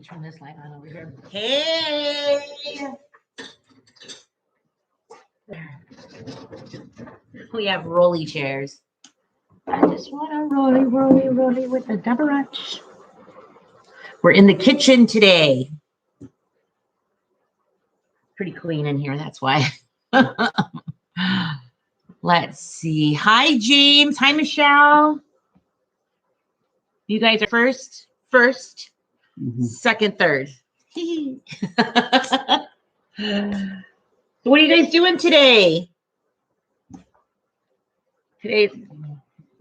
Turn this light on over here. Hey! We have rolly chairs. I just want to rolly with the double ranch. We're in the kitchen today. Pretty clean in here, that's why. Let's see. Hi, James. Hi, Michelle. You guys are first, second, third. So what are you guys doing today? Today's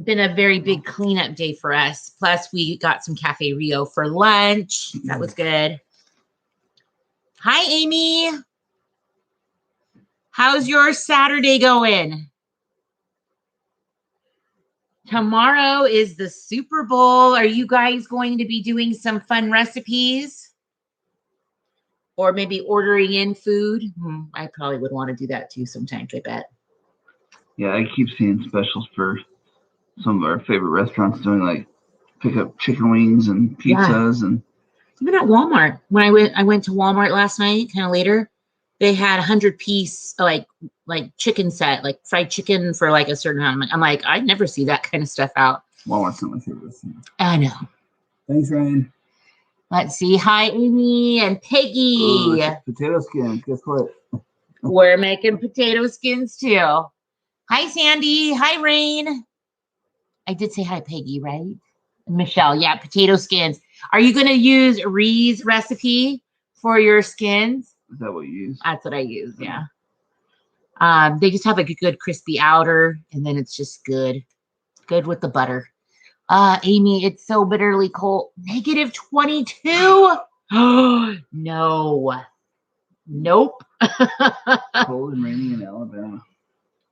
been a very big cleanup day for us. Plus, we got some Cafe Rio for lunch. That was good. Hi, Amy. How's your Saturday going? Tomorrow is the Super Bowl. Are you guys going to be doing some fun recipes? Or maybe ordering in food? I probably would want to do that too sometimes, I bet. Yeah, I keep seeing specials for some of our favorite restaurants doing like pick up chicken wings and pizzas and even at Walmart. When I went to Walmart last night, kind of later, they had 100-piece like chicken set, like fried chicken for like a certain amount. I'm like, I never see that kind of stuff out. Walmart's not my favorite thing. I know. Thanks, Ryan. Let's see. Hi, Amy and Peggy. Potato skins. Guess what? We're making potato skins too. Hi, Sandy. Hi, Rain. I did say hi, Peggy, right? Michelle, yeah, potato skins. Are you going to use Ree's recipe for your skins? Is that what you use? That's what I use, yeah. They just have like a good crispy outer, and then it's just good. Good with the butter. Amy, it's so bitterly cold. -22? Oh, no. Nope. Cold and rainy in Alabama.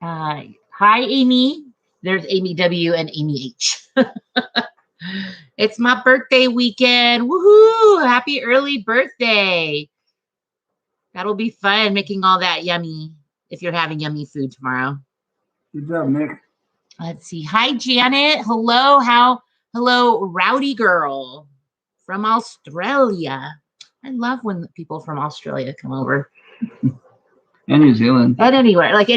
Hi, Amy. There's Amy W and Amy H. It's my birthday weekend. Woohoo! Happy early birthday. That'll be fun making all that yummy if you're having yummy food tomorrow. Good job, Nick. Let's see. Hi, Janet. Hello. Hello, rowdy girl from Australia. I love when people from Australia come over. And New Zealand. And anywhere, like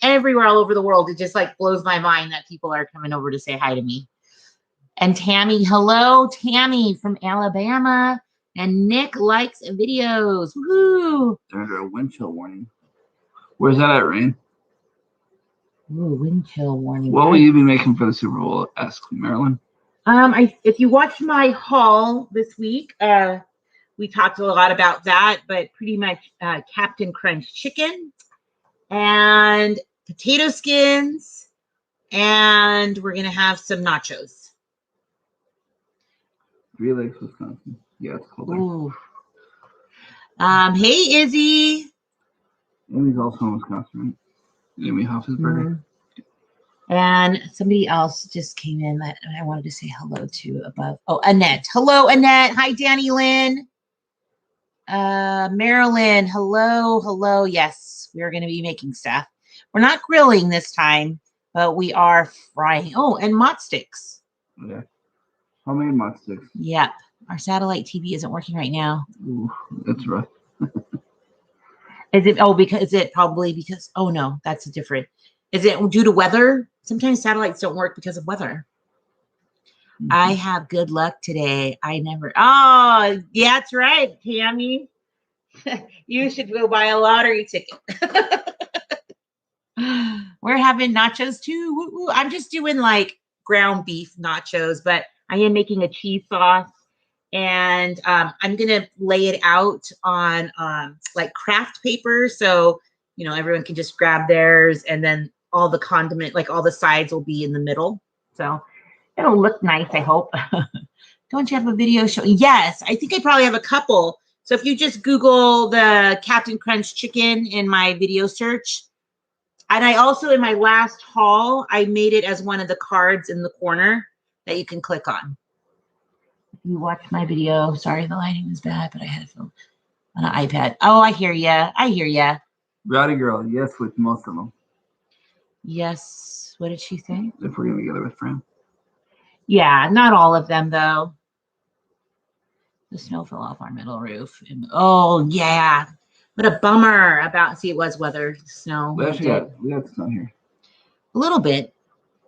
everywhere all over the world. It just like blows my mind that people are coming over to say hi to me. And Tammy, hello, Tammy from Alabama. And Nick likes videos. Woohoo! They're under a wind chill warning. Where's that at, Rain? Ooh, wind chill warning. What will you be making for the Super Bowl? Ask Marilyn. If you watch my haul this week, we talked a lot about that, but pretty much Captain Crunch chicken and potato skins, and we're gonna have some nachos. Great Lakes, Wisconsin. Yeah, it's cold there. Ooh. Hey, Izzy. Amy's also in Wisconsin, right? Amy Hoffensberger. And somebody else just came in that I wanted to say hello to above. Oh, Annette. Hello, Annette. Hi, Danny Lynn. Marilyn. Hello. Yes, we're going to be making stuff. We're not grilling this time, but we are frying. Oh, and mott sticks. Yeah. Homemade mott sticks. Yep. Our satellite TV isn't working right now. Ooh, that's rough. Is it probably because, oh no, that's different. Is it due to weather? Sometimes satellites don't work because of weather. I have good luck today. Oh, yeah, that's right, Tammy. You should go buy a lottery ticket. We're having nachos too. Woo-woo. I'm just doing like ground beef nachos, but I am making a cheese sauce. And I'm going to lay it out on like craft paper. So, everyone can just grab theirs, and then all the condiment, like all the sides will be in the middle. So it'll look nice, I hope. Don't you have a video show? Yes, I think I probably have a couple. So if you just Google the Captain Crunch chicken in my video search. And I also, in my last haul, I made it as one of the cards in the corner that you can click on. You watched my video. Sorry, the lighting was bad, but I had it filmed on an iPad. Oh, I hear ya. Rowdy girl, yes, with most of them. Yes. What did she say? If we're going together with Fran. Yeah, not all of them, though. The snow fell off our metal roof. And, oh, yeah. What a bummer about, see, it was weather, snow. We actually got snow here. A little bit,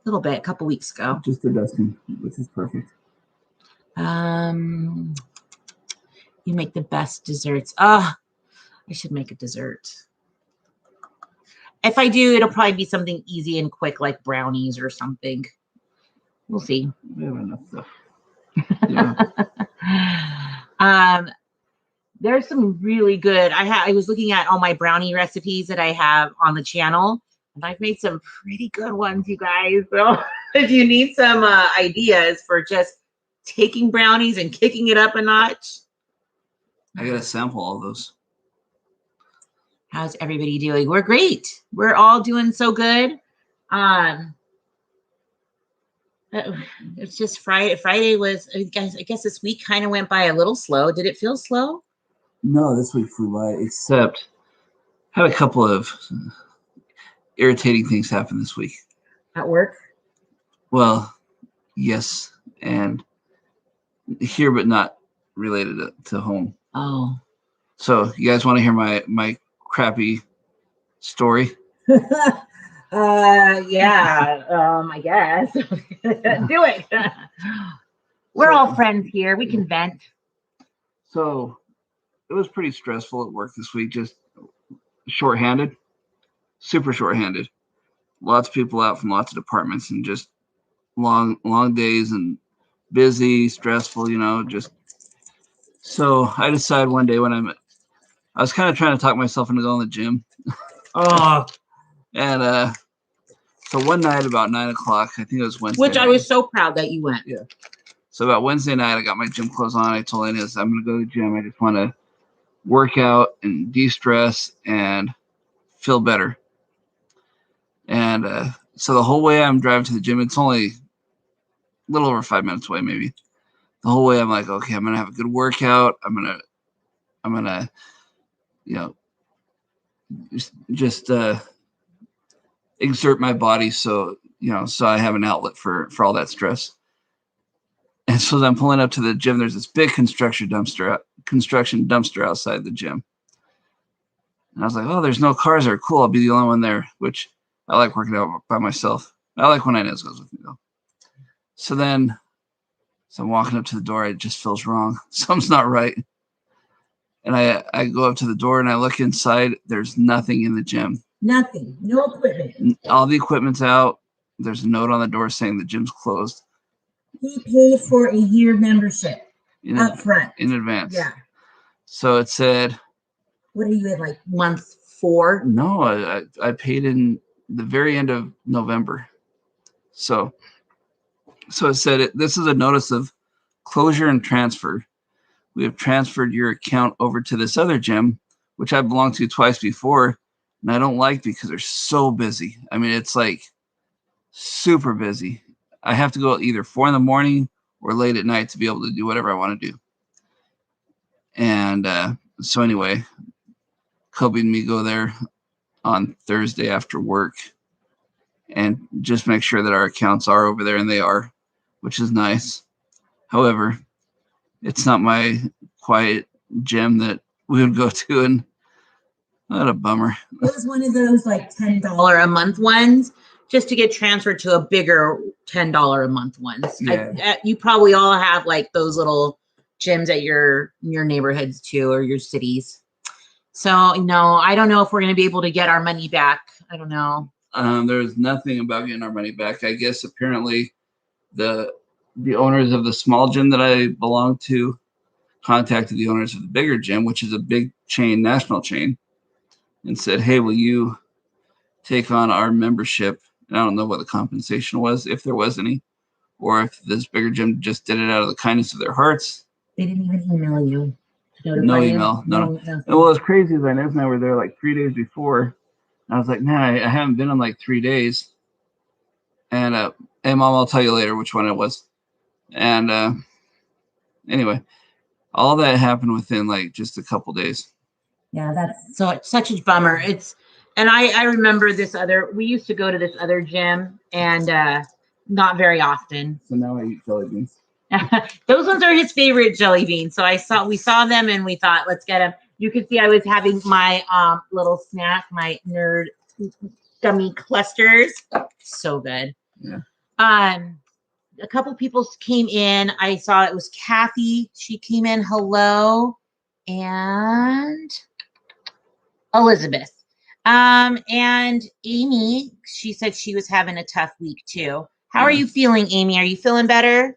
a couple weeks ago. Just the dusting, which is perfect. You make the best desserts. I should make a dessert. If I do, it'll probably be something easy and quick, like brownies or something. We'll see. We have enough stuff. Yeah. There's some really good. I was looking at all my brownie recipes that I have on the channel, and I've made some pretty good ones, you guys. So if you need some ideas for just taking brownies and kicking it up a notch, I gotta sample all those. how's everybody doing? We're great. We're all doing so good. It's just Friday. Friday was, I guess this week kind of went by a little slow. Did it feel slow? No, this week flew by, except had a couple of irritating things happen this week. At work? Well, yes, and here, but not related to home. Oh. So you guys want to hear my crappy story? Yeah, I guess. Do it. We're all friends here. We can vent. So it was pretty stressful at work this week, just shorthanded, super shorthanded. Lots of people out from lots of departments and just long days and busy, stressful, just. So I decided one day when I was kind of trying to talk myself into going to the gym. Oh. And so one night about 9 o'clock, I think it was Wednesday. Which I was so proud that you went. Yeah. So about Wednesday night, I got my gym clothes on. I told Ines, I'm going to go to the gym. I just want to work out and de-stress and feel better. And so the whole way I'm driving to the gym, it's only a little over 5 minutes away, maybe. The whole way I'm like, okay, I'm going to have a good workout. I'm going to, just exert my body so I have an outlet for all that stress. And so as I'm pulling up to the gym, there's this big construction dumpster outside the gym. And I was like, oh, there's no cars there. Cool, I'll be the only one there, which I like working out by myself. I like when Ines goes with me, though. So I'm walking up to the door. It just feels wrong. Something's not right. And I go up to the door and I look inside. There's nothing in the gym. Nothing. No equipment. All the equipment's out. There's a note on the door saying the gym's closed. He paid for a year membership up front. In advance. Yeah. So it said. What are you at, like month 4? No, I paid in the very end of November. So it said, this is a notice of closure and transfer. We have transferred your account over to this other gym, which I belonged to twice before, and I don't like because they're so busy. I mean, it's like super busy. I have to go either 4 a.m. or late at night to be able to do whatever I want to do. And so anyway, Kobe and me go there on Thursday after work and just make sure that our accounts are over there, and they are, which is nice. However, it's not my quiet gym that we would go to, and what a bummer. It was one of those like $10 a month ones, just to get transferred to a bigger $10 a month ones. Yeah. You probably all have like those little gyms at your neighborhoods too, or your cities. So I don't know if we're going to be able to get our money back. I don't know. There's nothing about getting our money back. I guess apparently the owners of the small gym that I belong to contacted the owners of the bigger gym, which is a big chain, national chain, and said, hey, will you take on our membership? And I don't know what the compensation was, if there was any, or if this bigger gym just did it out of the kindness of their hearts. They didn't even email you. No email. No. And well, what's crazy is Ines and I were there like 3 days before. And I was like, man, I haven't been in like 3 days. And hey, Mom, I'll tell you later which one it was. And anyway, all that happened within like just a couple days. Yeah, that's such a bummer. And I remember we used to go to this other gym, and not very often. So now I eat jelly beans. Those ones are his favorite jelly beans. So we saw them and we thought, let's get them. You could see I was having my little snack, my nerd gummy clusters. So good. Yeah. A couple people came in. I saw it was Kathy. She came in. Hello. And Elizabeth. And Amy, she said she was having a tough week too. How are you feeling, Amy? Are you feeling better?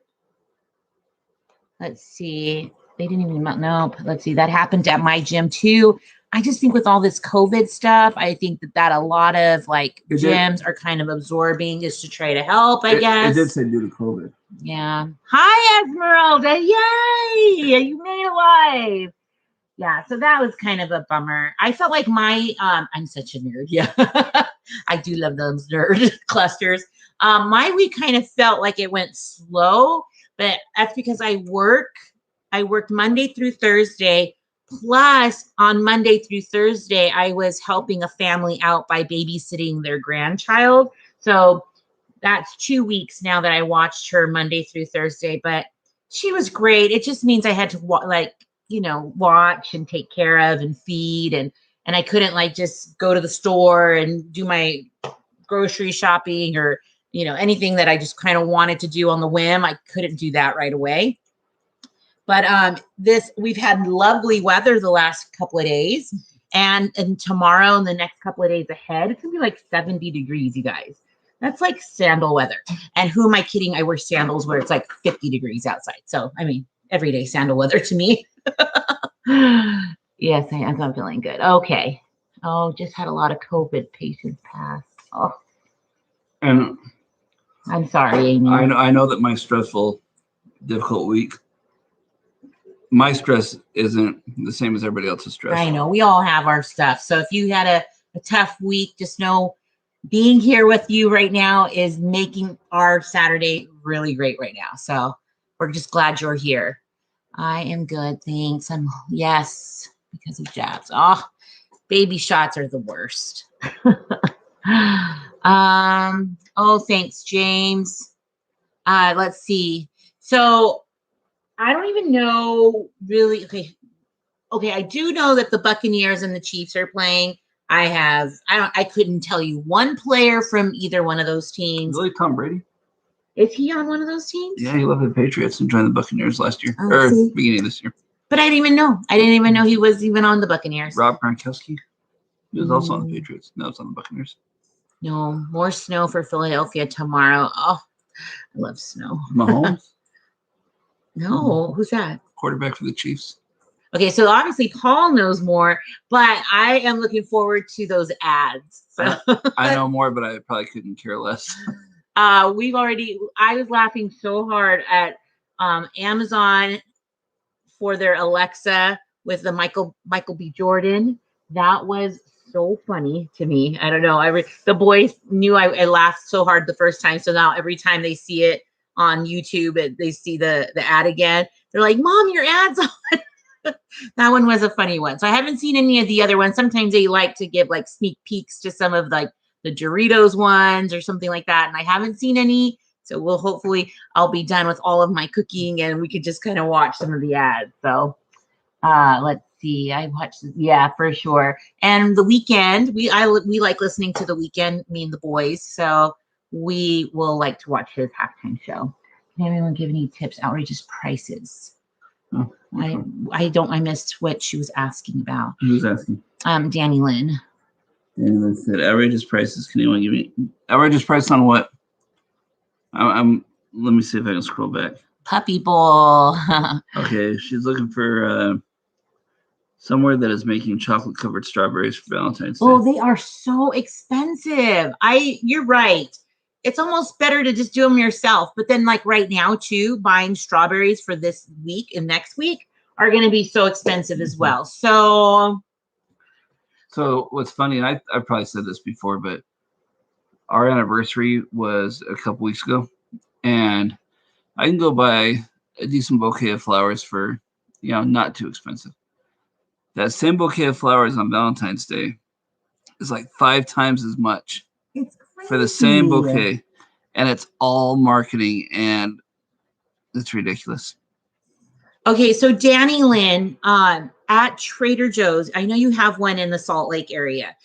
Let's see. They didn't even know. Let's see. That happened at my gym too. I just think with all this COVID stuff, I think that a lot of like gyms are kind of absorbing is to try to help, I guess. It did say due to COVID. Yeah. Hi, Esmeralda. Yay. You made it alive. Yeah. So that was kind of a bummer. I felt like I'm such a nerd. Yeah. I do love those nerd clusters. My week kind of felt like it went slow, but that's because I worked Monday through Thursday. Plus, on Monday through Thursday, I was helping a family out by babysitting their grandchild. So that's 2 weeks now that I watched her Monday through Thursday. But she was great. It just means I had to watch and take care of and feed, and I couldn't like just go to the store and do my grocery shopping or anything that I just kind of wanted to do on the whim. I couldn't do that right away. But we've had lovely weather the last couple of days, and tomorrow and the next couple of days ahead, it's gonna be like 70 degrees, you guys. That's like sandal weather. And who am I kidding? I wear sandals where it's like 50 degrees outside. So I mean, everyday sandal weather to me. Yes, I'm feeling good. Okay. Oh, just had a lot of COVID patients pass. Oh, And I'm sorry, Amy. I know that my stressful, difficult week, my stress isn't the same as everybody else's stress. I know. We all have our stuff. So if you had a tough week, just know being here with you right now is making our Saturday really great right now. So we're just glad you're here. I am good. Thanks. Yes, because of jabs. Oh, baby shots are the worst. Oh, thanks, James. Let's see. So I don't even know really. Okay. I do know that the Buccaneers and the Chiefs are playing. I couldn't tell you one player from either one of those teams. Really, Tom Brady? Is he on one of those teams? Yeah, he left the Patriots and joined the Buccaneers last year, beginning of this year. But I didn't even know. I didn't even know he was even on the Buccaneers. Rob Gronkowski. He was also on the Patriots. No, it's on the Buccaneers. No, more snow for Philadelphia tomorrow. Oh, I love snow. Mahomes? No, who's that? Quarterback for the Chiefs. Okay, so obviously Paul knows more, but I am looking forward to those ads. So. I know more, but I probably couldn't care less. I was laughing so hard at Amazon for their Alexa with the Michael B. Jordan. That was so funny to me. I don't know. The boys knew I laughed so hard the first time. So now every time they see it on YouTube, they see the ad again. They're like, "Mom, your ad's on." That one was a funny one. So I haven't seen any of the other ones. Sometimes they like to give like sneak peeks to some of like the Doritos ones or something like that. And I haven't seen any. So I'll be done with all of my cooking and we could just kind of watch some of the ads. So let's see. I watched, yeah, for sure. And The Weeknd, we like listening to The Weeknd, me and the boys. So we will like to watch his halftime show. Can anyone give any tips? Outrageous prices. Oh, I missed what she was asking about. Who was asking? Danny Lynn. Danny Lynn said, outrageous prices. Can anyone give me outrageous price on what? Let me see if I can scroll back. Puppy bowl. Okay, she's looking for somewhere that is making chocolate covered strawberries for Valentine's Day. Oh, they are so expensive. You're right. It's almost better to just do them yourself. But then like right now too, buying strawberries for this week and next week are going to be so expensive as well. So what's funny, and I've probably said this before, but our anniversary was a couple weeks ago, and I can go buy a decent bouquet of flowers for, not too expensive. That same bouquet of flowers on Valentine's Day is like 5 times as much for the same bouquet, and it's all marketing. And It's ridiculous. Okay, so Danny Lynn, at Trader Joe's, I know you have one in the Salt Lake area.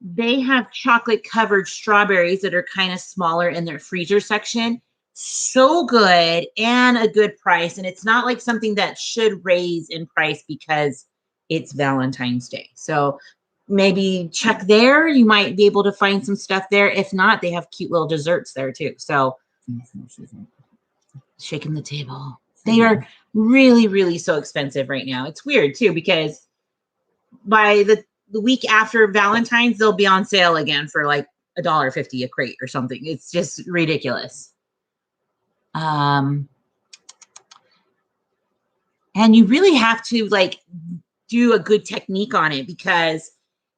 They have chocolate covered strawberries that are kind of smaller in their freezer section. So good and a good price. And it's not like something that should raise in price because it's Valentine's Day. So maybe check there. You might be able to find some stuff there. If not, they have cute little desserts there too. So shaking the table. They are really, really so expensive right now. It's weird too, because by the week after Valentine's, they'll be on sale again for like $1.50 a crate or something. It's just ridiculous. And you really have to like do a good technique on it, because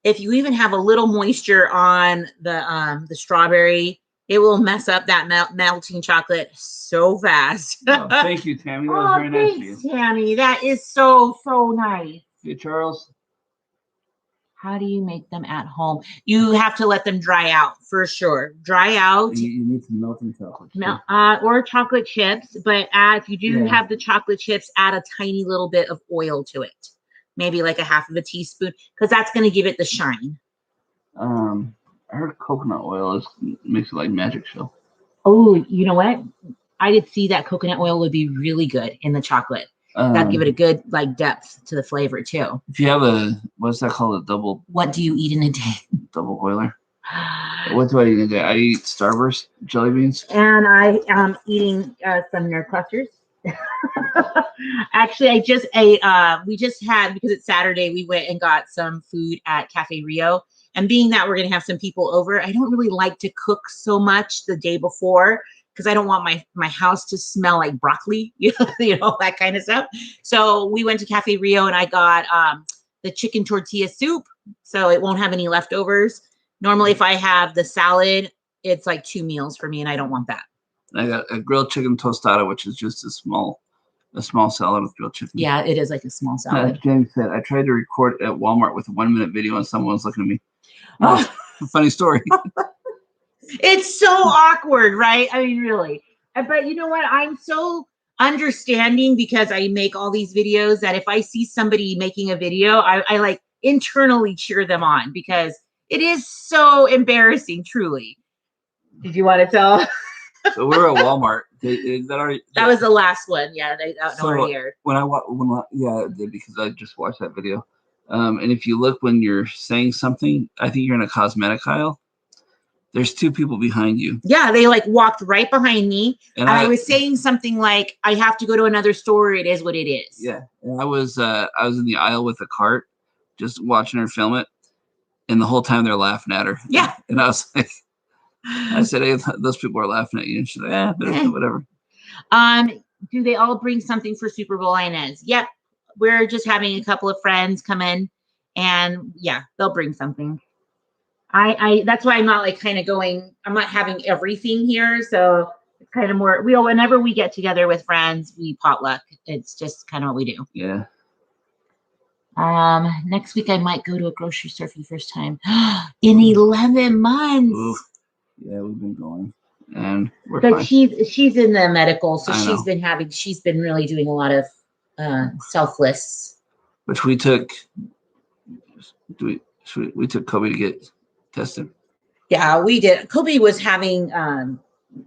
if you even have a little moisture on the strawberry, it will mess up that melting chocolate so fast. Oh, thank you, Tammy. That was very nice of you. Thanks, Tammy. That is so nice. Hey, Charles. How do you make them at home? You have to let them dry out for sure. Dry out. You need some melting chocolate. Or chocolate chips. But if you do have the chocolate chips, add a tiny little bit of oil to it. Maybe like a half of a teaspoon, because that's going to give it the shine. I heard coconut oil makes it like magic show. Oh, you know what? I did see that coconut oil would be really good in the chocolate. That'd give it a good like depth to the flavor too. If you have what's that called? A double. What do you eat in a day? Double boiler. What do I eat in a day? I eat Starburst jelly beans. And I am eating some nerd clusters. Actually, I just ate. We just had, because it's Saturday, we went and got some food at Cafe Rio. And being that we're gonna have some people over, I don't really like to cook so much the day before, because I don't want my house to smell like broccoli, you know, that kind of stuff. So we went to Cafe Rio and I got the chicken tortilla soup, so it won't have any leftovers. Normally, if I have the salad, it's like 2 meals for me, and I don't want that. I got a grilled chicken tostada, which is just a small salad with grilled chicken. Yeah, it is like a small salad. James said, I tried to record at Walmart with a 1-minute video and someone was looking at me. Oh, funny story. It's so awkward, right? I mean, really. But you know what? I'm so understanding, because I make all these videos, that if I see somebody making a video, I like internally cheer them on, because it is so embarrassing, truly. Did you want to tell? So we were at Walmart. Is that already? That was the last one. Yeah, that already aired. Yeah, it did, because I just watched that video. And if you look when you're saying something, I think you're in a cosmetic aisle. There's 2 people behind you. Yeah, they like walked right behind me, and I was saying something like, "I have to go to another store. It is what it is." Yeah, and I was in the aisle with a cart, just watching her film it, and the whole time they're laughing at her. Yeah, and I was like, I said, "Hey, those people are laughing at you." And she's like, "Yeah, whatever." Do they all bring something for Super Bowl, Ines? Yep, we're just having a couple of friends come in, and yeah, they'll bring something. I that's why I'm not like kind of going. I'm not having everything here, so it's kind of more. Whenever we get together with friends, we potluck. It's just kind of what we do. Yeah. Next week I might go to a grocery store for the first time in 11 months. Ooh. Yeah, we've been going, and we're but fine. she's in the medical, so she's been really doing a lot of selfless. Which we took. We took Kobe to get tested. Yeah, we did. Kobe was having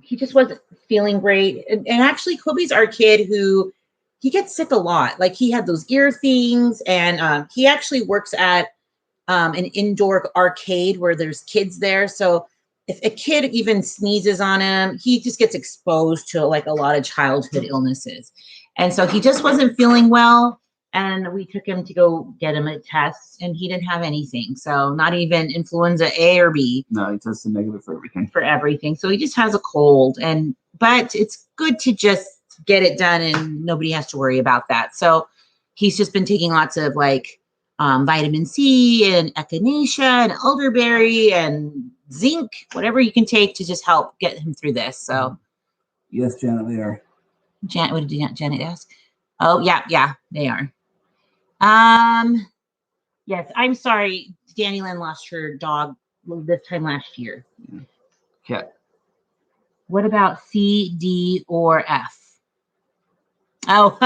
he just wasn't feeling great, and actually Kobe's our kid who he gets sick a lot. Like he had those ear things, and he actually works at an indoor arcade where there's kids there. So if a kid even sneezes on him, he just gets exposed to like a lot of childhood illnesses. And so he just wasn't feeling well. And we took him to go get him a test, and he didn't have anything. So not even influenza A or B. No, he tested negative for everything. For everything. So he just has a cold. But it's good to just get it done, and nobody has to worry about that. So he's just been taking lots of like vitamin C and echinacea and elderberry and zinc, whatever you can take to just help get him through this. So yes, Janet, they are. What did Janet ask? Oh, yeah, they are. Yes, I'm sorry. Danny Lynn lost her dog this time last year. Cat. What about C, D, or F? Oh,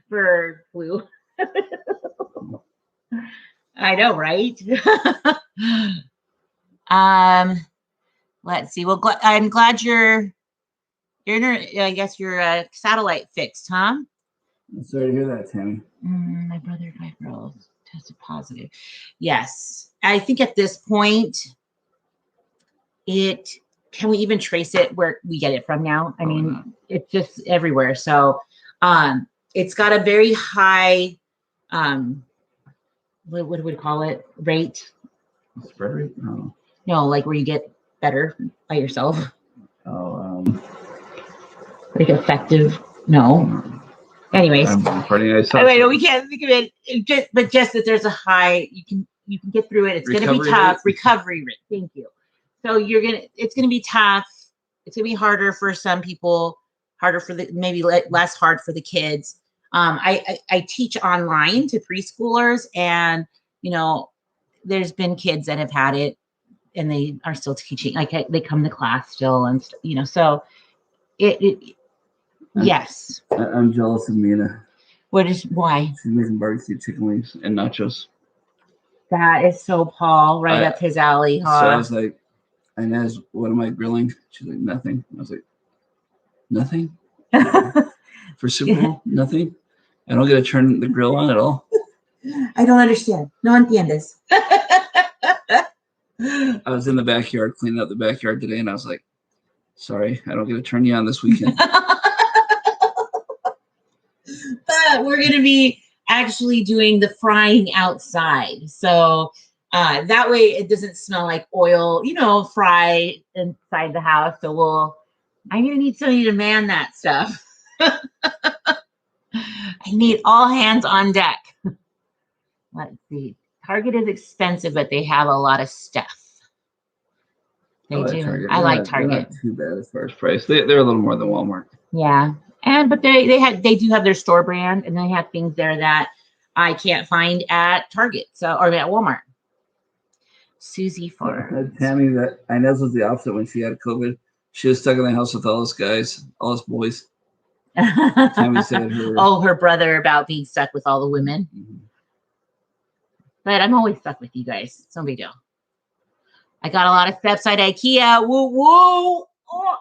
for flu. I know, right? Let's see. Well, I'm glad your I guess your satellite fixed, huh? I'm sorry to hear that, Tammy. My brother, 5 girls tested positive. Yes, I think at this point, can we even trace it where we get it from now? I mean, not. It's just everywhere. So, it's got a very high, what would we call it? Rate? Spread rate? No, like where you get better by yourself. Oh, Like effective? No. Anyways, I know we can't think of it. But just that there's a high, you can get through it. It's going to be tough. Recovery rate. Thank you. So it's going to be tough. It's going to be harder for some people, harder for maybe less hard for the kids. I teach online to preschoolers, and there's been kids that have had it, and they are still teaching. Like they come to class still, and so yes. I'm jealous of Mina. Why? She's making barbecue chicken wings and nachos. That is so Paul, right up his alley, huh? So I was like, Ines, what am I grilling? She's like, nothing. I was like, nothing? For Super Bowl? Nothing? I don't get to turn the grill on at all? I don't understand. No entiendes. I was in the backyard cleaning up the backyard today, and I was like, sorry, I don't get to turn you on this weekend. But we're going to be actually doing the frying outside. So that way it doesn't smell like oil, fry inside the house. So I'm going to need somebody to man that stuff. I need all hands on deck. Let's see. Target is expensive, but they have a lot of stuff. They do. I like Target. They're not too bad as far as price. They're a little more than Walmart. Yeah. But they do have their store brand, and they have things there that I can't find at Target, or at Walmart. Susie Farms. Tammy, that Ines was the opposite when she had COVID. She was stuck in the house with all us guys, all us boys. Tammy said her brother about being stuck with all the women. Mm-hmm. But I'm always stuck with you guys. It's no big deal. I got a lot of steps at IKEA. Woo woo. Oh,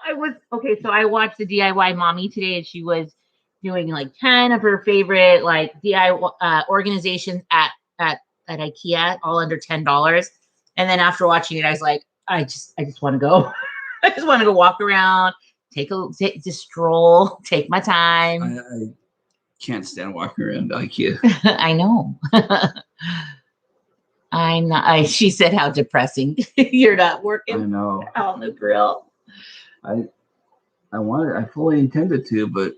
so I watched the DIY mommy today, and she was doing like 10 of her favorite like DIY organizations at IKEA, all under $10. And then after watching it, I was like, I just want to go. I just want to go walk around, just stroll, take my time. I can't stand walking around IKEA. I know. I'm not. She said, "How depressing! You're not working." I know. On the grill. I fully intended to, but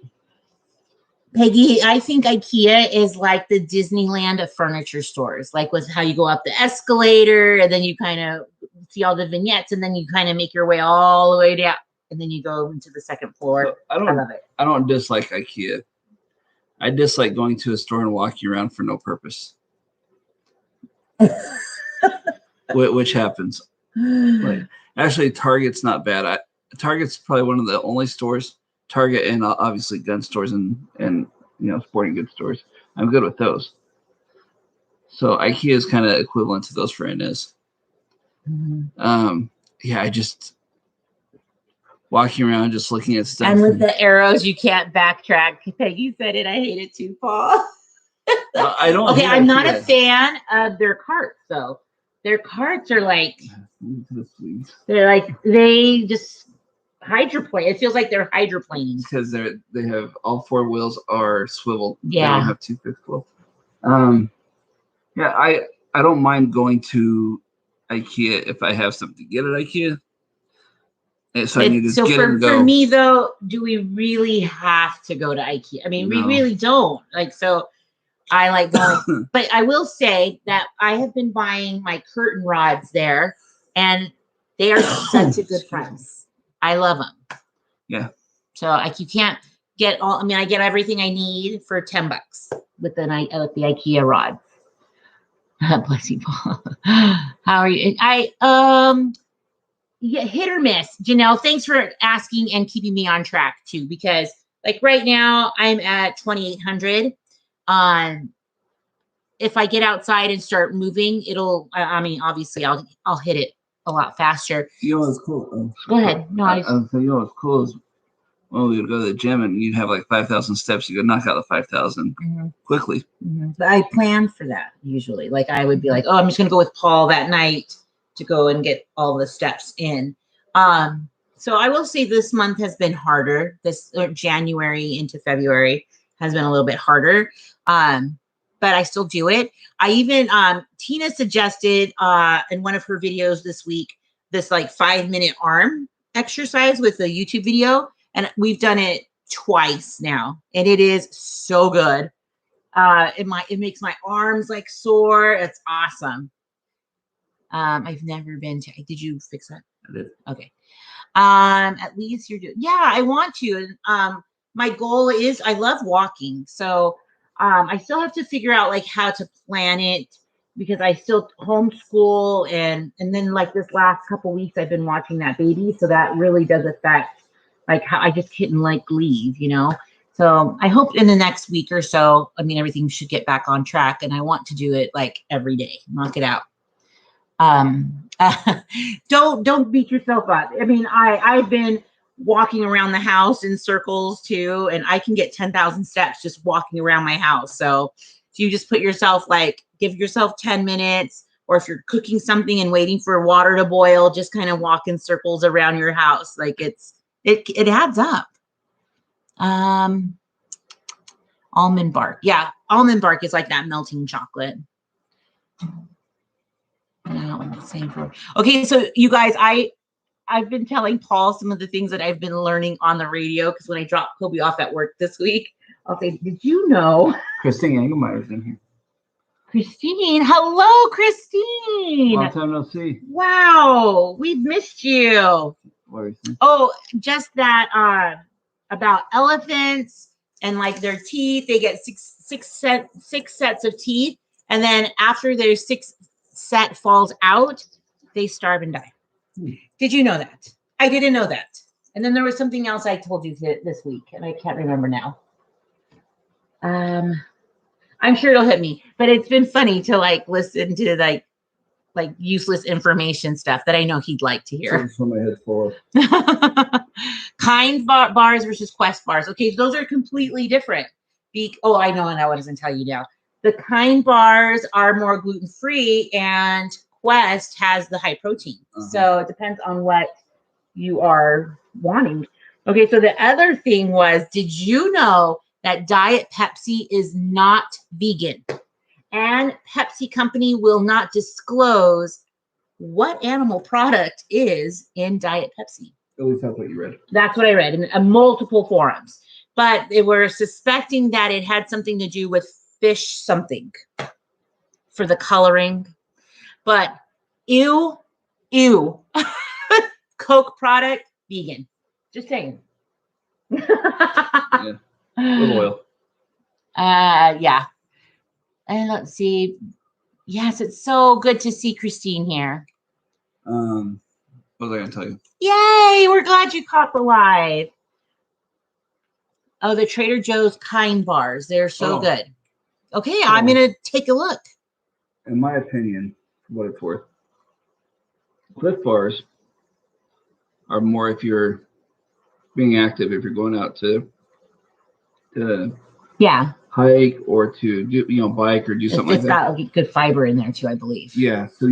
Peggy, I think IKEA is like the Disneyland of furniture stores, like with how you go up the escalator and then you kind of see all the vignettes and then you kind of make your way all the way down and then you go into the second floor. So I love it. I don't dislike IKEA. I dislike going to a store and walking around for no purpose. Which happens. Like actually, Target's not bad. Target's probably one of the only stores. Target and obviously gun stores and sporting goods stores. I'm good with those. So IKEA is kind of equivalent to those for Ines. Mm-hmm. I just walking around, just looking at stuff. And with the arrows, you can't backtrack. Peggy said it. I hate it too, Paul. I don't. Okay, I'm not a fan of their carts, though. Their carts are like they just hydroplane. It feels like they're hydroplaning because they have all 4 wheels are swiveled. Yeah, they don't have 2 fixed wheels. I don't mind going to IKEA if I have something to get at IKEA. So I need to get it and go. For me though, do we really have to go to IKEA? I mean, we really don't. Like so. I like going, but I will say that I have been buying my curtain rods there, and they are such a good price. I love them. Yeah. So you can't get all. I mean, I get everything I need for $10 with the IKEA rods. Bless you, Paul. How are you? Yeah, hit or miss. Janelle, thanks for asking and keeping me on track too, because like right now I'm at 2,800. If I get outside and start moving, I mean, obviously I'll hit it a lot faster. You know what's cool? Go ahead. No, you know what's cool is when we would go to the gym and you'd have like 5,000 steps, you could knock out the 5,000 quickly. But I plan for that usually. Like I would be like, oh, I'm just gonna go with Paul that night to go and get all the steps in. So I will say this month has been harder. This January into February has been a little bit harder. But I still do it. I even Tina suggested in one of her videos this week this like 5-minute arm exercise with a YouTube video, and we've done it twice now, and it is so good. It makes my arms like sore. It's awesome. I've never been to. Did you fix that? I did. Okay. At least you're doing. Yeah, I want to. My goal is I love walking, so I still have to figure out like how to plan it because I still homeschool and then like this last couple weeks I've been watching that baby, so that really does affect like how I just couldn't like leave, you know. So I hope in the next week or so, I mean, everything should get back on track, and I want to do it like every day, knock it out. Don't beat yourself up. I mean, I've been walking around the house in circles too, and I can get 10,000 steps just walking around my house. So if you just put yourself like, give yourself 10 minutes, or if you're cooking something and waiting for water to boil, just kind of walk in circles around your house. Like it adds up. Almond bark. Yeah, almond bark is like that melting chocolate. Okay, so you guys, I've been telling Paul some of the things that I've been learning on the radio, because when I drop Kobe off at work this week, I'll say, did you know? Christine Engelmeyer's in here. Christine, hello, Christine. Long time no see. Wow, we've missed you. What are you saying? Oh, just that about elephants and like their teeth. They get six sets of teeth, and then after their sixth set falls out, they starve and die. Did you know that? I didn't know that. And then there was something else I told you this week, and I can't remember now. I'm sure it'll hit me, but it's been funny to like listen to like useless information stuff that I know he'd like to hear. That's what my head's full of. Kind bars versus Quest bars. Okay, those are completely different. I know, and I wasn't tell you now. The Kind bars are more gluten-free, and Quest has the high protein. So it depends on what you are wanting. Okay, so the other thing was, did you know that Diet Pepsi is not vegan? And Pepsi Company will not disclose what animal product is in Diet Pepsi. At least that's what you read. That's what I read in multiple forums. But they were suspecting that it had something to do with fish something for the coloring. But ew. Coke product, vegan. Just saying. Yeah. A little oil. Yeah. And let's see. Yes, it's so good to see Christine here. What was I going to tell you? Yay! We're glad you caught the live. Oh, the Trader Joe's Kind bars. They're so good. Okay, I'm going to take a look. In my opinion, for what it's worth, Cliff bars are more if you're being active, if you're going out to hike or to do bike or do something like that. It's got good fiber in there too, I believe. Yeah, so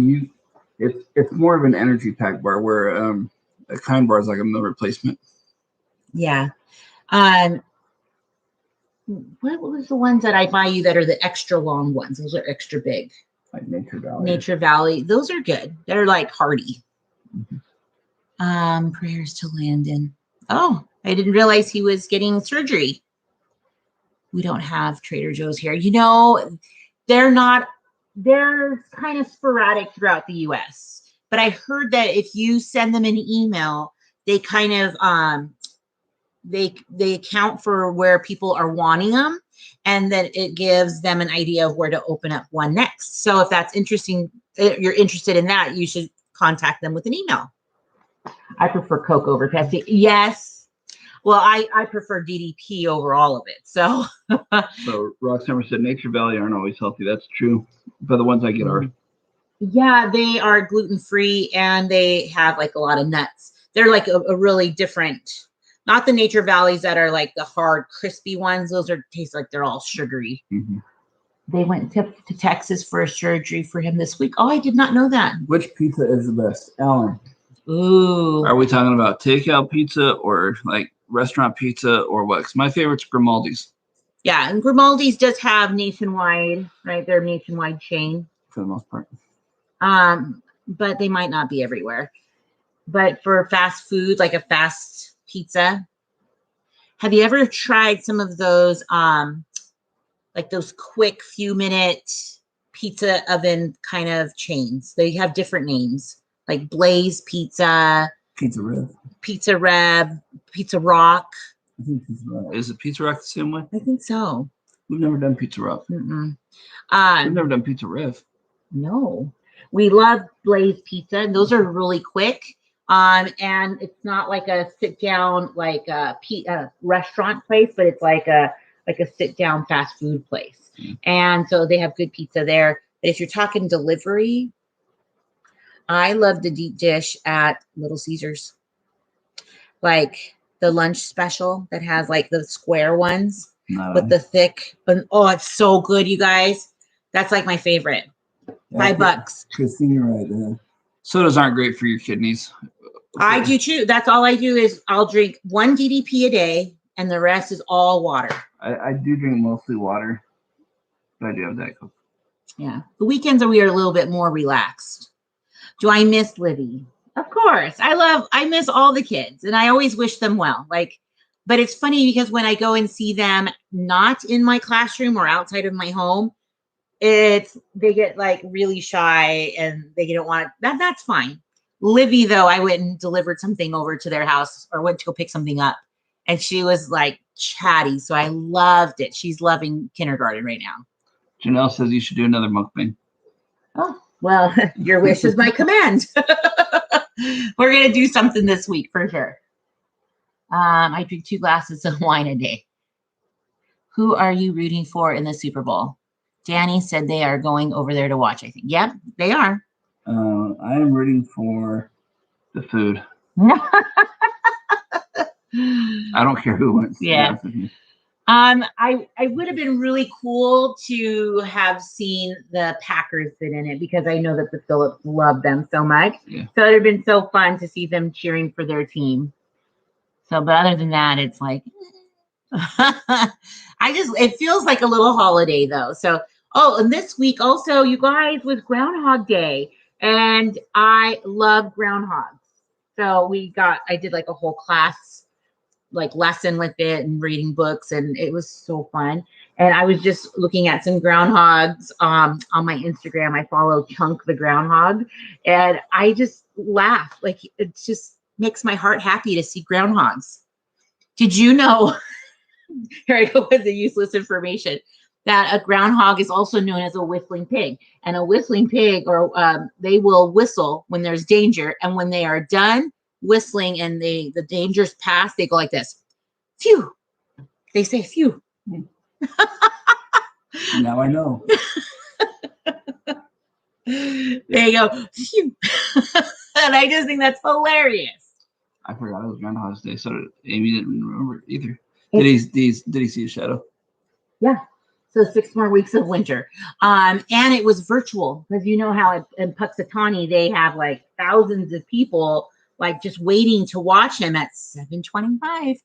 it's more of an energy pack bar, where a Kind bar is like a meal replacement. Yeah. What was the ones that I buy you that are the extra long ones? Those are extra big. Like Nature Valley. Nature Valley. Those are good. They're like hearty. Prayers to Landon. Oh, I didn't realize he was getting surgery. We don't have Trader Joe's here. They're kind of sporadic throughout the US. But I heard that if you send them an email, they kind of they account for where people are wanting them, and then it gives them an idea of where to open up one next. So if that's interesting, if you're interested in that, you should contact them with an email. I prefer Coke over Pepsi. Yes. Well, I prefer DDP over all of it. So So Roxhammer said Nature Valley aren't always healthy. That's true. But the ones I get are. Yeah, they are gluten-free and they have like a lot of nuts. They're like a really different, not the Nature Valleys that are like the hard, crispy ones. Those are taste like they're all sugary. Mm-hmm. They went to Texas for a surgery for him this week. Oh, I did not know that. Which pizza is the best, Alan? Ooh. Are we talking about takeout pizza or like restaurant pizza or what? 'Cause my favorite's Grimaldi's. Yeah, and Grimaldi's does have nationwide, right? They're a nationwide chain. For the most part. But they might not be everywhere. But for fast food, like a fast pizza, have you ever tried some of those like those quick few minute pizza oven kind of chains? They have different names, like Blaze Pizza, Pizza Rev, Pizza Rev, Pizza Rock. I think Pizza Rock. Is it Pizza Rock the same way? I think so. We've never done Pizza Rock. Mm-mm. We've never done Pizza Rev. No, we love Blaze Pizza, and those are really quick. And it's not like a sit down like a restaurant place, but it's like a sit down fast food place. And so they have good pizza there. But if you're talking delivery, I love the deep dish at Little Caesars, like the lunch special that has like the square ones with the thick. Oh, it's so good, you guys. That's like my favorite. $5. Christine, you're right. Sodas aren't great for your kidneys. I do too. That's all I do is I'll drink 1 DDP a day, and the rest is all water. I do drink mostly water, but I do have Diet Coke. Yeah. The weekends we are a little bit more relaxed. Do I miss Livy? Of course. I miss all the kids, and I always wish them well. But it's funny because when I go and see them not in my classroom or outside of my home, they get like really shy and they don't want that. That's fine. Livy, though, I went and delivered something over to their house or went to go pick something up, and she was like chatty. So I loved it. She's loving kindergarten right now. Janelle says you should do another mukbang. Oh, well, your wish is my command. We're going to do something this week for sure. I drink 2 glasses of wine a day. Who are you rooting for in the Super Bowl? Danny said they are going over there to watch, I think. Yep, they are. I am rooting for the food. I don't care who wins. Yeah. I would have been really cool to have seen the Packers fit in it because I know that the Phillips love them so much. Yeah. So it would have been so fun to see them cheering for their team. So, but other than that, it's like, it feels like a little holiday though. So, and this week also, you guys, was Groundhog Day, and I love groundhogs. So I did like a whole class, like lesson with it and reading books, and it was so fun. And I was just looking at some groundhogs on my Instagram. I follow Chunk the Groundhog, and I just laugh. Like, it just makes my heart happy to see groundhogs. Did you know, here I go with the useless information, that a groundhog is also known as a whistling pig. And a whistling pig, they will whistle when there's danger. And when they are done whistling and the danger's past, they go like this. Phew. They say phew. Now I know. There you go. Phew. And I just think that's hilarious. I forgot it was Groundhog's Day, so Amy didn't remember it either. Did he see a shadow? Yeah. So 6 more weeks of winter. And it was virtual because you know how in Puxatawny they have like thousands of people like just waiting to watch him at 7:25.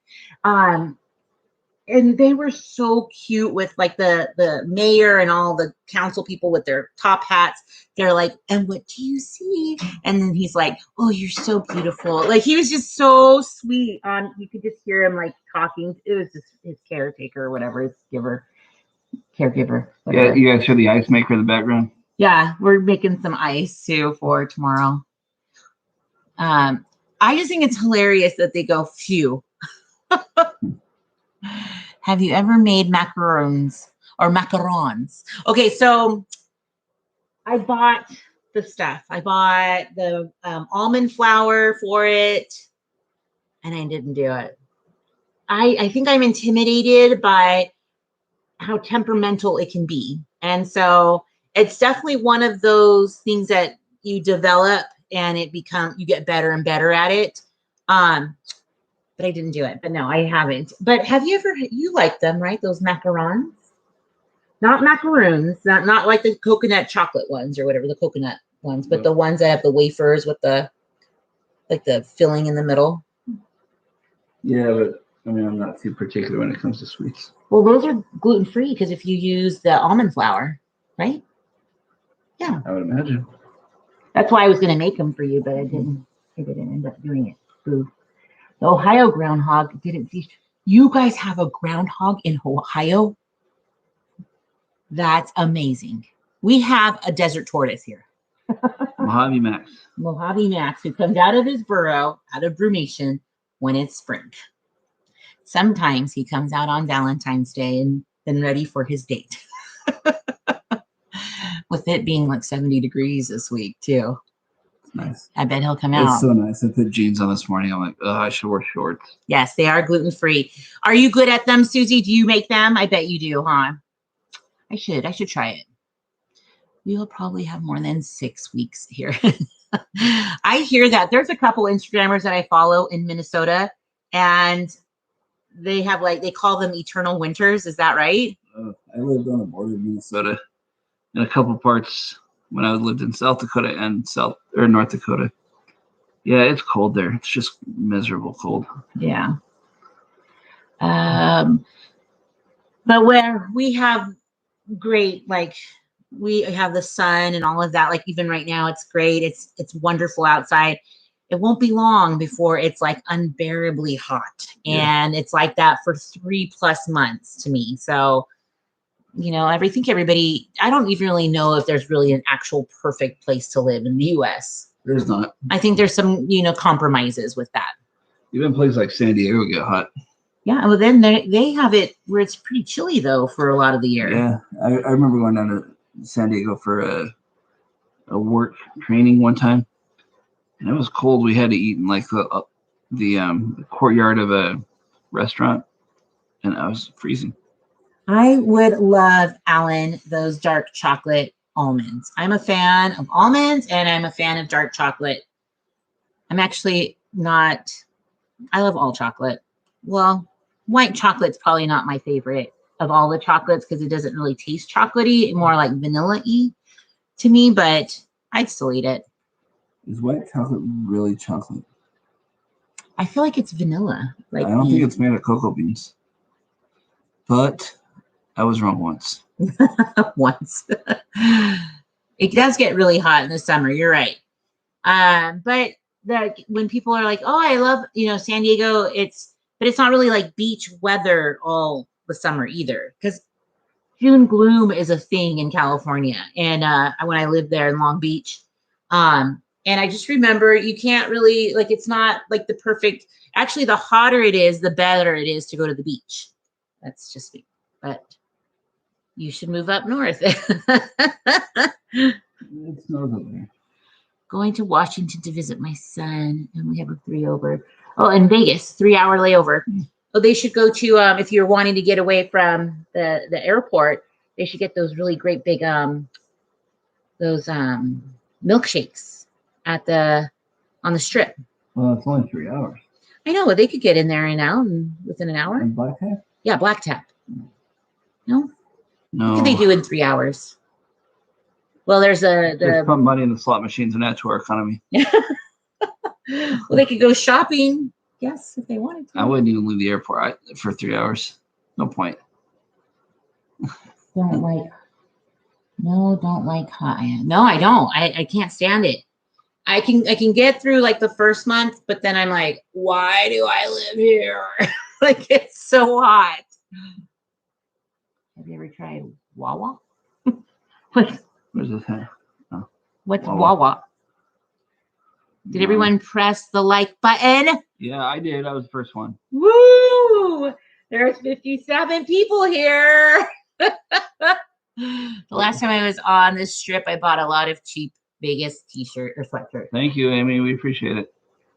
And they were so cute with like the mayor and all the council people with their top hats. They're like, and what do you see? And then he's like, oh, you're so beautiful. Like, he was just so sweet. You could just hear him like talking. It was just his caretaker or whatever, his caregiver. Whatever. Yeah, you guys hear the ice maker in the background? Yeah, we're making some ice too for tomorrow. I just think it's hilarious that they go phew. Have you ever made macarons or macarons? Okay, so I bought the stuff. I bought the almond flour for it, and I didn't do it. I think I'm intimidated by how temperamental it can be. And so it's definitely one of those things that you develop and you get better and better at it. But I didn't do it. But no, I haven't. But have you like them, right? Those macarons? Not macaroons, not like the coconut chocolate ones or whatever, the coconut ones, but the ones that have the wafers with the filling in the middle. Yeah, but I mean, I'm not too particular when it comes to sweets. Well, those are gluten-free because if you use the almond flour, right? Yeah. I would imagine. That's why I was going to make them for you, but I didn't end up doing it. Boo. The Ohio groundhog didn't see. You guys have a groundhog in Ohio? That's amazing. We have a desert tortoise here. Mojave Max. Mojave Max, who comes out of his burrow, out of brumation, when it's spring. Sometimes he comes out on Valentine's Day and then ready for his date. With it being like 70 degrees this week, too. Nice. I bet he'll come out. It's so nice. I put jeans on this morning. I'm like, oh, I should wear shorts. Yes, they are gluten-free. Are you good at them, Susie? Do you make them? I bet you do, huh? I should try it. We'll probably have more than 6 weeks here. I hear that. There's a couple Instagrammers that I follow in Minnesota, and they have they call them eternal winters. Is that right? I lived on the border of Minnesota in a couple parts when I lived in South Dakota and North Dakota. Yeah, it's cold there. It's just miserable cold. Yeah. But where we have great, we have the sun and all of that. Like even right now, it's great. It's wonderful outside. It won't be long before it's like unbearably hot. And it's like that for 3+ months to me. So, I think everybody, I don't even really know if there's really an actual perfect place to live in the US. There's not. I think there's some, compromises with that. Even places like San Diego get hot. Yeah, well, then they have it where it's pretty chilly, though, for a lot of the year. Yeah, I remember going down to San Diego for a work training one time, and it was cold. We had to eat in the courtyard of a restaurant, and I was freezing. I would love, Alan, those dark chocolate almonds. I'm a fan of almonds, and I'm a fan of dark chocolate. I'm actually not. I love all chocolate. Well, white chocolate's probably not my favorite of all the chocolates because it doesn't really taste chocolatey, more like vanilla-y to me, but I'd still eat it. Is white chocolate really chocolate? I feel like it's vanilla. I don't think it's made of cocoa beans. But I was wrong once. Once. It does get really hot in the summer. You're right. But when people are like, oh, I love, San Diego, but it's not really like beach weather all the summer either, because June gloom is a thing in California. And when I lived there in Long Beach, and I just remember you can't really, it's not like the perfect, actually the hotter it is, the better it is to go to the beach. That's just me. But you should move up north. It's north of there. Going to Washington to visit my son, and we have a 3 over. Oh, in Vegas, 3-hour layover. Oh, they should go to if you're wanting to get away from the airport, they should get those really great big those milkshakes on the Strip. Well, it's only 3 hours. I know, but they could get in there within an hour. And Black Tap? Yeah, Black Tap. No. No. What could they do in 3 hours? Well, there's Just put money in the slot machines and add to our economy. Well, they could go shopping. Yes, if they wanted to. I wouldn't even leave the airport for 3 hours. No point. Don't like hot. No, I don't. I can't stand it. I can get through the first month, but then I'm like, why do I live here? It's so hot. Have you ever tried Wawa? Where's this at? Oh. What's Wawa? Did everyone press the like button? Yeah, I did. I was the first one. Woo! There's 57 people here. The last time I was on this Strip, I bought a lot of cheap Vegas t-shirt or sweatshirt. Thank you, Amy. We appreciate it.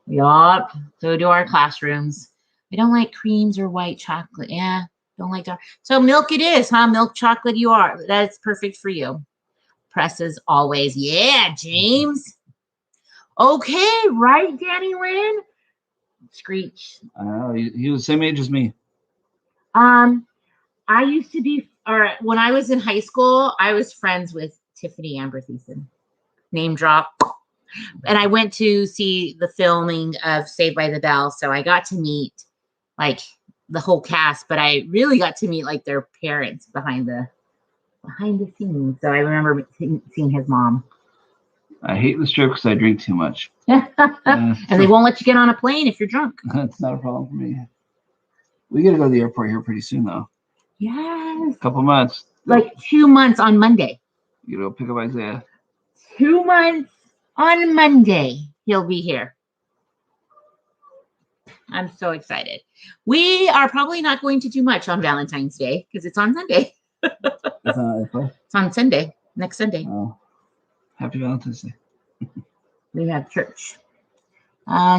Yup. So do our classrooms. I don't like creams or white chocolate. Yeah, don't like dark. So milk it is, huh? Milk chocolate you are. That's perfect for you. Presses always. Yeah, James. Okay, right, Danny Lynn? Screech. I know. He was the same age as me. I used to be, or when I was in high school, I was friends with Tiffany Amber Thiessen. Name drop. And I went to see the filming of Saved by the Bell, so I got to meet like the whole cast, but I really got to meet like their parents behind the scenes. So I remember seeing his mom. I hate the strip because I drink too much. And they won't let you get on a plane if you're drunk. That's not a problem for me. We got to go to the airport here pretty soon, though. Yes. A couple months. Like 2 months on Monday. You go pick up Isaiah. 2 months on Monday. He'll be here. I'm so excited. We are probably not going to do much on Valentine's Day because it's on Sunday. It's on Sunday, next Sunday. Oh, happy Valentine's Day. We have church.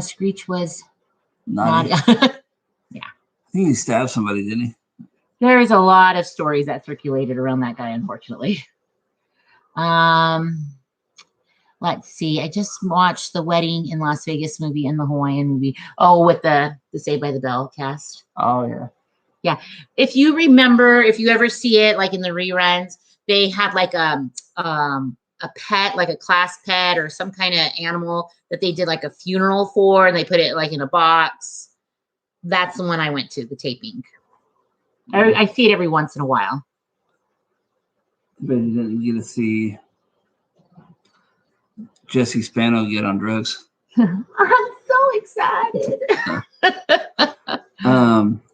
Screech was Naughty. Yeah. I think he stabbed somebody, didn't he? There's a lot of stories that circulated around that guy, unfortunately. Let's see. I just watched the Wedding in Las Vegas movie and the Hawaiian movie. Oh, with the Saved by the Bell cast. Oh, yeah. Yeah. If you remember, if you ever see it, like in the reruns, they had like a pet, like a class pet or some kind of animal that they did like a funeral for, and they put it like in a box. That's the one I went to, the taping. I see it every once in a while. But you didn't get to see Jesse Spano get on drugs. I'm so excited.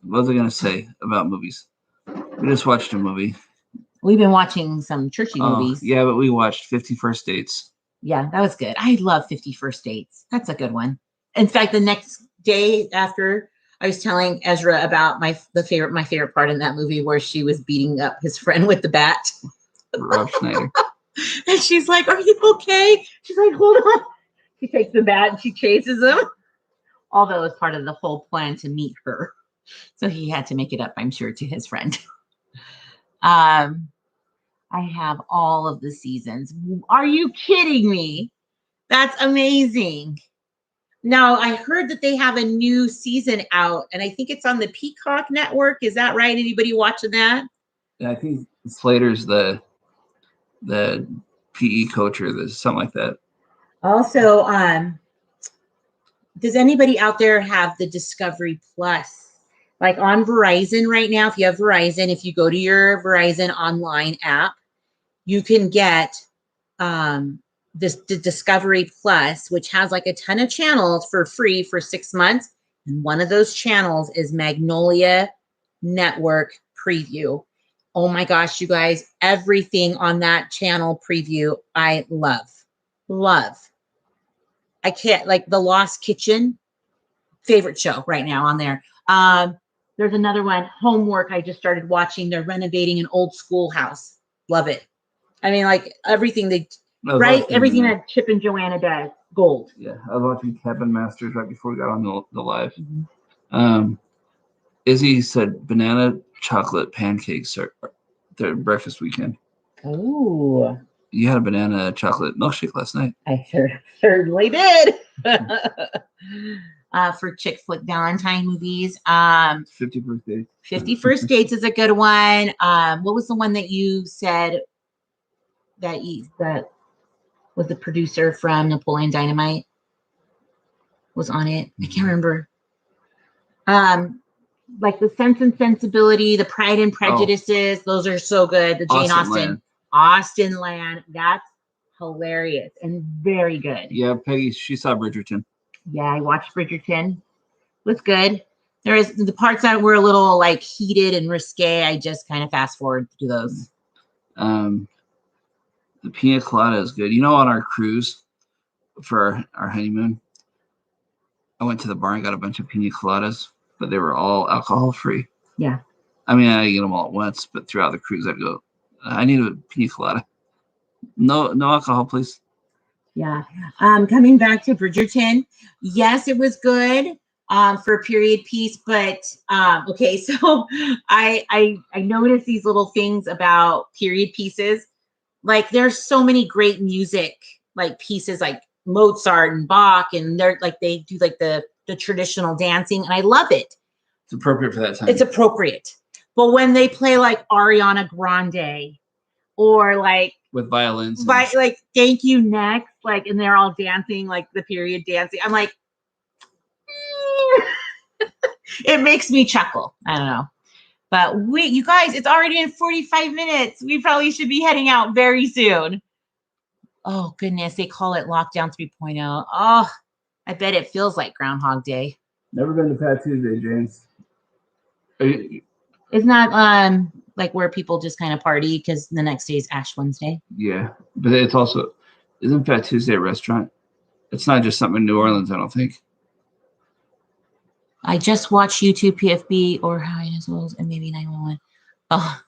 What was I gonna say about movies? We just watched a movie. We've been watching some churchy movies. Yeah, but we watched 50 First Dates. Yeah, that was good. I love 50 First Dates. That's a good one. In fact, the next day after, I was telling Ezra about my favorite part in that movie where she was beating up his friend with the bat. Rob Schneider. And she's like, "Are you okay?" She's like, "Hold on." She takes the bat and she chases him. Although it's part of the whole plan to meet her. So he had to make it up, I'm sure, to his friend. I have all of the seasons. Are you kidding me? That's amazing. Now, I heard that they have a new season out, and I think it's on the Peacock Network. Is that right? Anybody watching that? Yeah, I think Slater's the PE coach or something like that. Also, does anybody out there have the Discovery Plus? Like on Verizon right now, if you have Verizon, if you go to your Verizon online app, you can get the Discovery Plus, which has like a ton of channels for free for 6 months. And one of those channels is Magnolia Network Preview. Oh my gosh, you guys, everything on that channel preview, I love. I can't, like The Lost Kitchen, favorite show right now on there. There's another one, Homework. I just started watching. They're renovating an old schoolhouse. Love it. I mean, like everything everything that Chip and Joanna does, gold. Yeah, I was watching Cabin Masters right before we got on the live. Mm-hmm. Izzy said banana chocolate pancakes are their breakfast weekend. Oh. You had a banana chocolate milkshake last night. I certainly did. For chick flick Valentine movies. 50 First Dates. 50 First Dates is a good one. What was the one that you said that was the producer from Napoleon Dynamite was on it? I can't remember. Like the Sense and Sensibility, the Pride and Prejudices. Those are so good. The Jane Austen Land. That's hilarious and very good. Yeah, Peggy, she saw Bridgerton. Yeah, I watched Bridgerton. It was good. There is the parts that were a little like heated and risque. I just kind of fast forward to those. The pina colada is good. You know, on our cruise for our honeymoon, I went to the bar and got a bunch of pina coladas, but they were all alcohol free. Yeah. I mean, I get them all at once, but throughout the cruise, I'd go, I need a pina colada. No alcohol, please. Yeah. Coming back to Bridgerton, yes, it was good for a period piece, but okay, so I noticed these little things about period pieces. Like there's so many great music, like pieces like Mozart and Bach, and they're like they do like the traditional dancing, and I love it. It's appropriate for that time. It's appropriate. But when they play like Ariana Grande or like with violins, like Thank You Next, like, and they're all dancing like the period dancing, I'm like, it makes me chuckle. I don't know. But you guys, it's already in 45 minutes. We probably should be heading out very soon. Oh, goodness. They call it Lockdown 3.0. Oh, I bet it feels like Groundhog Day. Never been to Pat Tuesday, James. It's not like where people just kind of party because the next day is Ash Wednesday. Yeah, but it's also, isn't Fat Tuesday a restaurant? It's not just something in New Orleans, I don't think. I just watched YouTube PFB or High as well and maybe 911. Oh,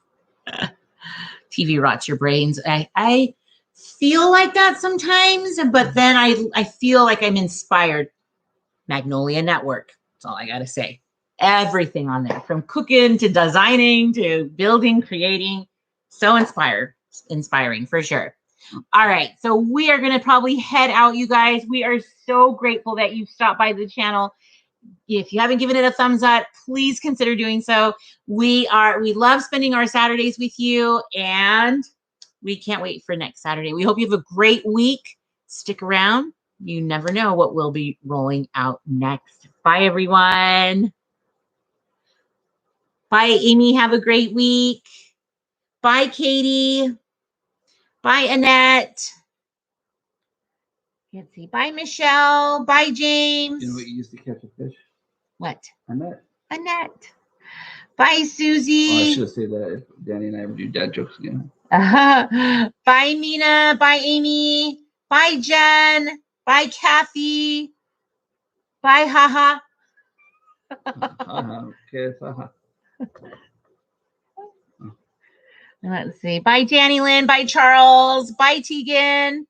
TV rots your brains. I feel like that sometimes, but then I feel like I'm inspired. Magnolia Network. That's all I got to say. Everything on there, from cooking to designing to building, creating. So inspiring for sure. All right, so we are going to probably head out, you guys. We are so grateful that you stopped by the channel. If you haven't given it a thumbs up, please consider doing so. We love spending our Saturdays with you, and we can't wait for next Saturday. We hope you have a great week. Stick around. You never know what we'll be rolling out next. Bye, everyone. Bye, Amy. Have a great week. Bye, Katie. Bye, Annette. Let's see. Bye, Michelle. Bye, James. You know what you used to catch a fish? What? Annette. Annette. Bye, Susie. Oh, I should have said that if Danny and I ever do dad jokes again. Bye, Mina. Bye, Amy. Bye, Jen. Bye, Kathy. Bye, haha. Okay, haha. Let's see. Bye, Danny Lynn. Bye, Charles. Bye, Tegan.